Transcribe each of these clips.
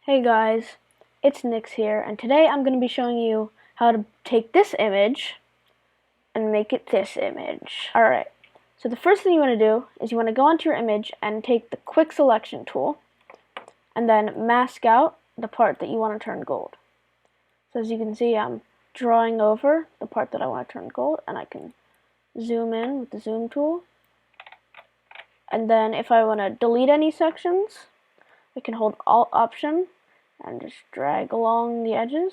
Hey guys, it's Nix here, and today I'm going to be showing you how to take this image and make it this image. Alright, so the first thing you want to do is you want to go onto your image and take the quick selection tool and then mask out the part that you want to turn gold. So as you can see, I'm drawing over the part that I want to turn gold, and I can zoom in with the zoom tool. And then if I want to delete any sections, I can hold Alt Option and just drag along the edges.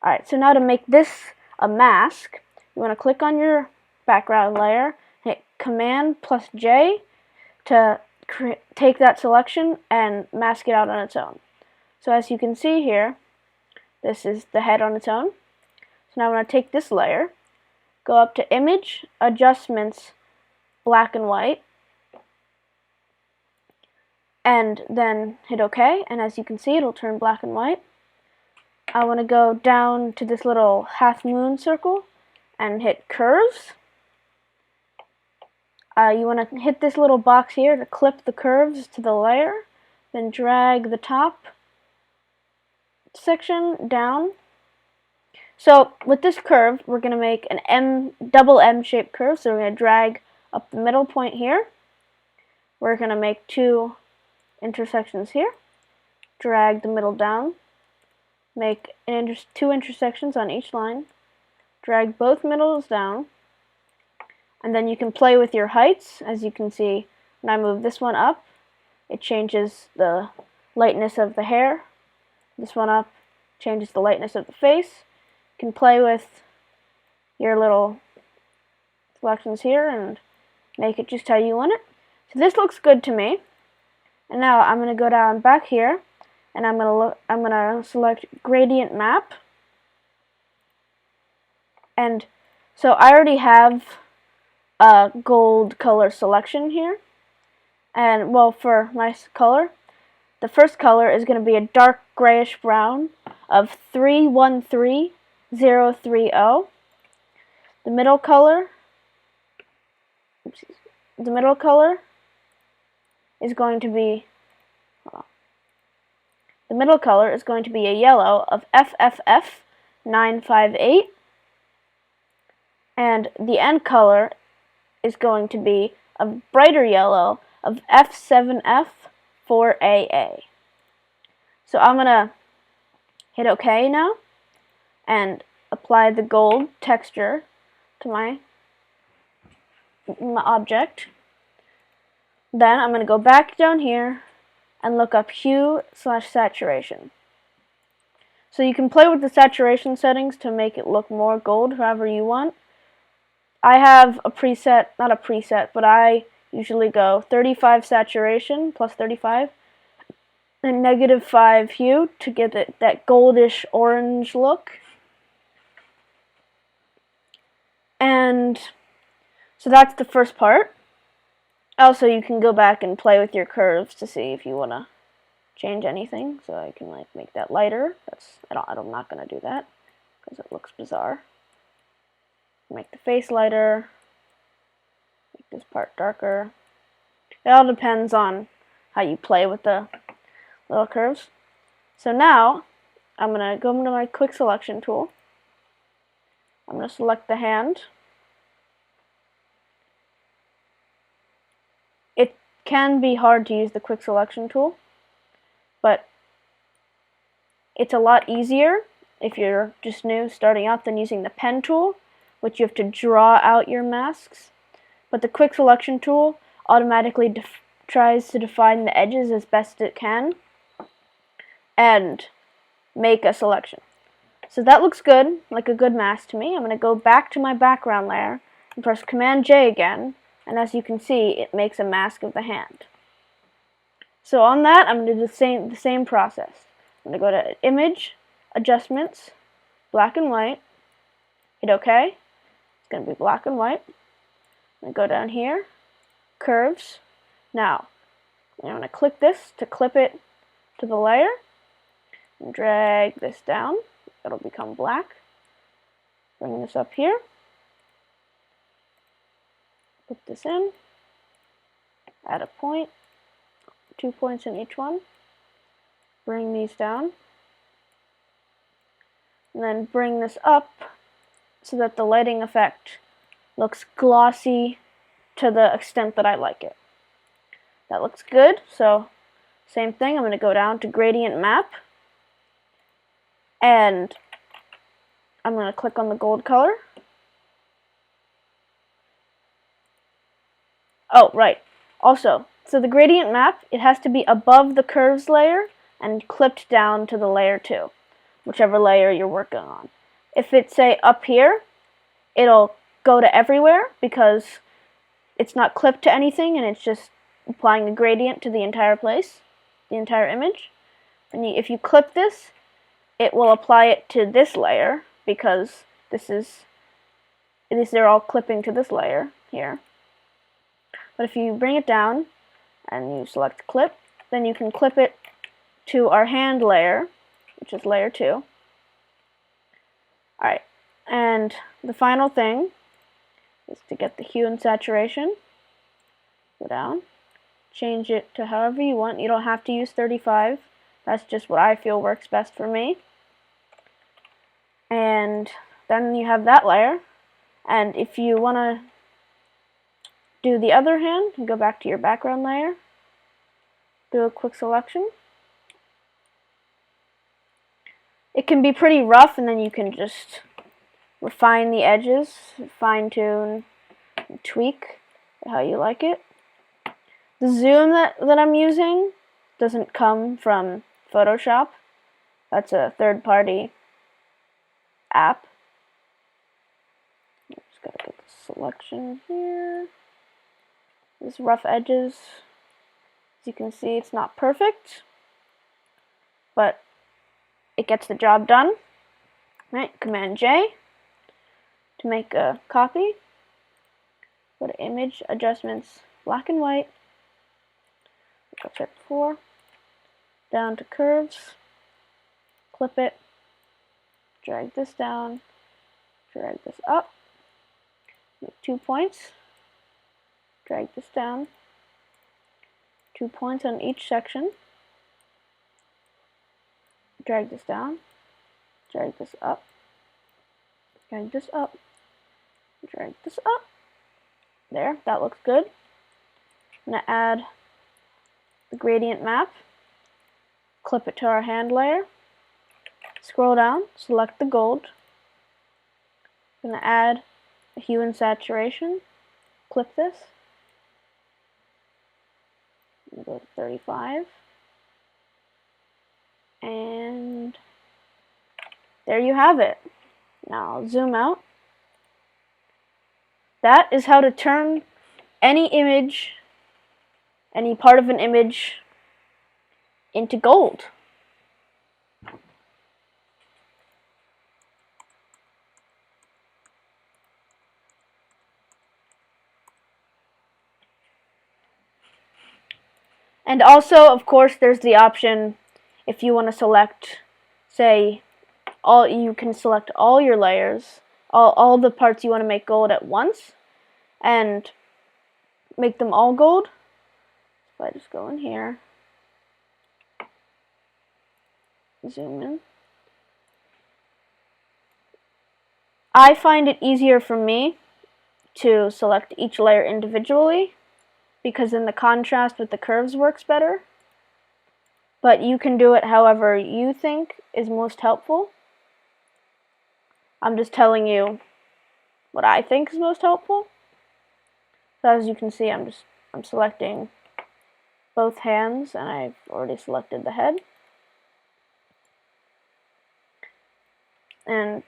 Alright, so now to make this a mask, you want to click on your background layer, hit Command plus J to take that selection and mask it out on its own. So as you can see here, this is the head on its own. So now I'm going to take this layer, go up to Image, Adjustments, Black and White, and then hit OK, and as you can see, it'll turn black and white. I want to go down to this little half moon circle and hit curves. You want to hit this little box here to clip the curves to the layer, then drag the top section down. So with this curve, we're going to make an double M shaped curve, so we're going to drag up the middle point here. We're going to make two intersections here, drag the middle down, make two intersections on each line, drag both middles down, and then you can play with your heights. As you can see, when I move this one up, it changes the lightness of the hair. This one up changes the lightness of the face. You can play with your little selections here and make it just how you want it. So this looks good to me. And now I'm going to go down back here, and I'm going to select Gradient Map. And so I already have a gold color selection here. And well, for my color, the first color is going to be a dark grayish brown of 313030. The middle color is going to be a yellow of FFF958, and the end color is going to be a brighter yellow of F7F4AA. So I'm going to hit OK now and apply the gold texture to my object. Then I'm going to go back down here and look up hue/saturation. So you can play with the saturation settings to make it look more gold however you want. I have a preset, not a preset, but I usually go 35 saturation plus 35 and -5 hue to get that goldish orange look. And so that's the first part. Also, you can go back and play with your curves to see if you want to change anything. So I can make that lighter. I'm not going to do that because it looks bizarre. Make the face lighter. Make this part darker. It all depends on how you play with the little curves. So now I'm going to go into my quick selection tool. I'm going to select the hand. It can be hard to use the quick selection tool, but it's a lot easier if you're just new starting out than using the pen tool, which you have to draw out your masks. But the quick selection tool automatically tries to define the edges as best it can and make a selection. So that looks good, like a good mask to me. I'm going to go back to my background layer and press Command J again. And as you can see, it makes a mask of the hand. So on that, I'm going to do the same process. I'm going to go to Image, Adjustments, Black and White, hit OK. It's going to be black and white. I'm going to go down here, Curves. Now, I'm going to click this to clip it to the layer, and drag this down. It'll become black. Bring this up here. Put this in, add a point, 2 points in each one, bring these down, and then bring this up so that the lighting effect looks glossy to the extent that I like it. That looks good, so same thing, I'm going to go down to gradient map, and I'm going to click on the gold color. Oh, right. Also, so the gradient map, it has to be above the curves layer and clipped down to the layer 2, whichever layer you're working on. If it's, say, up here, it'll go to everywhere because it's not clipped to anything and it's just applying a gradient to the entire place, the entire image. And if you clip this, it will apply it to this layer because they're all clipping to this layer here. But if you bring it down and you select clip, then you can clip it to our hand layer, which is layer 2. Alright, and the final thing is to get the hue and saturation. Go down, change it to however you want. You don't have to use 35. That's just what I feel works best for me. And then you have that layer. And if you want to do the other hand, you go back to your background layer, do a quick selection. It can be pretty rough, and then you can just refine the edges, fine tune, tweak how you like it. The zoom that I'm using doesn't come from Photoshop. That's a third-party app. Just gotta get the selection here. These rough edges, as you can see, it's not perfect, but it gets the job done. Right, Command J to make a copy. Go to Image, Adjustments, Black and White. Like I said before. Down to Curves. Clip it. Drag this down. Drag this up. Make 2 points. Drag this down. 2 points on each section. Drag this down. Drag this up. Drag this up. Drag this up. There, that looks good. I'm going to add the gradient map. Clip it to our hand layer. Scroll down, select the gold. I'm going to add a hue and saturation. Clip this. Go to 35. And there you have it. Now I'll zoom out. That is how to turn any image, any part of an image, into gold. And also, of course, there's the option if you want to select, say, you can select all your layers, all the parts you want to make gold at once, and make them all gold. So I just go in here, zoom in. I find it easier for me to select each layer individually, because then the contrast with the curves works better. But you can do it however you think is most helpful. I'm just telling you what I think is most helpful. So as you can see, I'm selecting both hands, and I've already selected the head. And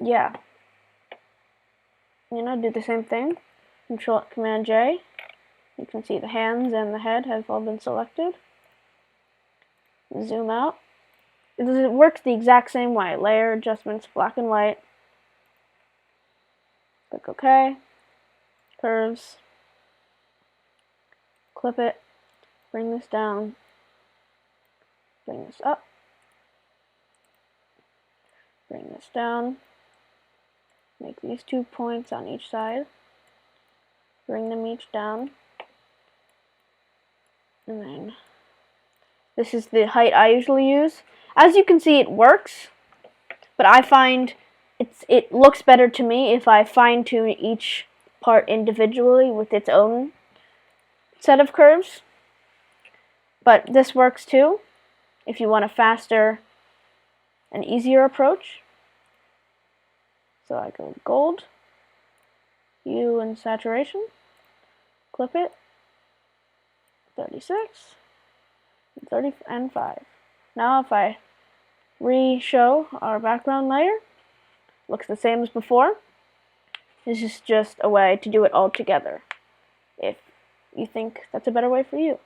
yeah, do the same thing. Control Command J. You can see the hands and the head have all been selected. Zoom out. It works the exact same way. Layer adjustments, black and white. Click OK. Curves. Clip it. Bring this down. Bring this up. Bring this down. Make these 2 points on each side. Bring them each down. And then This is the height I usually use. As you can see, it works, but I find it looks better to me if I fine-tune each part individually with its own set of curves. But this works too, if you want a faster and easier approach. So I go gold, hue and saturation, clip it, 36, 30, and 5. Now if I re-show our background layer, looks the same as before. This is just a way to do it all together, if you think that's a better way for you.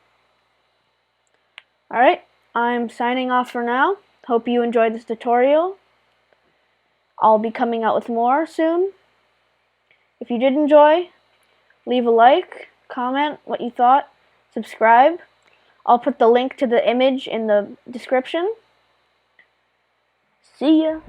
Alright, I'm signing off for now. Hope you enjoyed this tutorial. I'll be coming out with more soon. If you did enjoy, leave a like, comment what you thought, subscribe. I'll put the link to the image in the description. See ya!